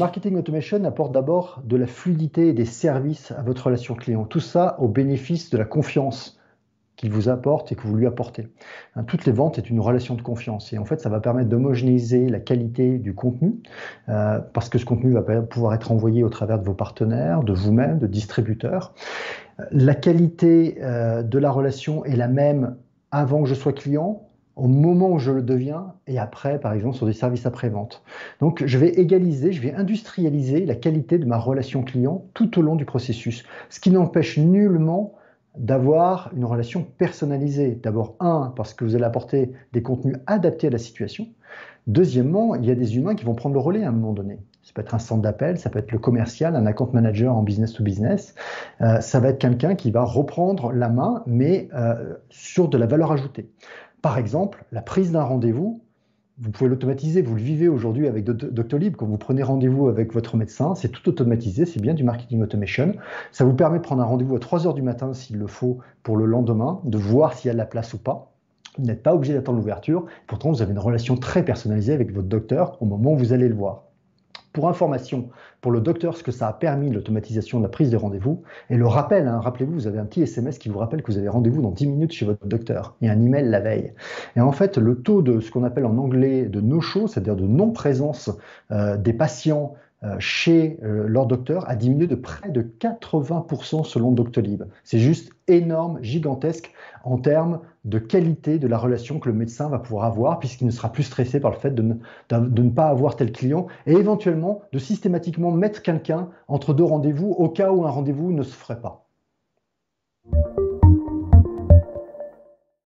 marketing automation apporte d'abord de la fluidité et des services à votre relation client. Tout ça au bénéfice de la confiance qu'il vous apporte et que vous lui apportez. Hein, toutes les ventes est une relation de confiance et en fait ça va permettre d'homogénéiser la qualité du contenu parce que ce contenu va pouvoir être envoyé au travers de vos partenaires, de vous-même, de distributeurs. La qualité de la relation est la même avant que je sois client, au moment où je le deviens et après, par exemple, sur des services après-vente. Donc, je vais égaliser, je vais industrialiser la qualité de ma relation client tout au long du processus, ce qui n'empêche nullement d'avoir une relation personnalisée. D'abord, parce que vous allez apporter des contenus adaptés à la situation. Deuxièmement, il y a des humains qui vont prendre le relais à un moment donné. Ça peut être un centre d'appel, ça peut être le commercial, un account manager en business to business. Ça va être quelqu'un qui va reprendre la main, mais sur de la valeur ajoutée. Par exemple, la prise d'un rendez-vous, vous pouvez l'automatiser, vous le vivez aujourd'hui avec Doctolib. Quand vous prenez rendez-vous avec votre médecin, c'est tout automatisé, c'est bien du marketing automation. Ça vous permet de prendre un rendez-vous à 3 heures du matin s'il le faut pour le lendemain, de voir s'il y a de la place ou pas. Vous n'êtes pas obligé d'attendre l'ouverture. Pourtant, vous avez une relation très personnalisée avec votre docteur au moment où vous allez le voir. Pour information, pour le docteur, ce que ça a permis, l'automatisation de la prise de rendez-vous, et le rappel, hein, rappelez-vous, vous avez un petit SMS qui vous rappelle que vous avez rendez-vous dans 10 minutes chez votre docteur, et un email la veille. Et en fait, le taux de ce qu'on appelle en anglais de no-show, c'est-à-dire de non-présence des patients chez leur docteur, a diminué de près de 80% selon Doctolib. C'est juste énorme, gigantesque en termes de qualité de la relation que le médecin va pouvoir avoir, puisqu'il ne sera plus stressé par le fait de ne pas avoir tel client, et éventuellement de systématiquement mettre quelqu'un entre deux rendez-vous au cas où un rendez-vous ne se ferait pas.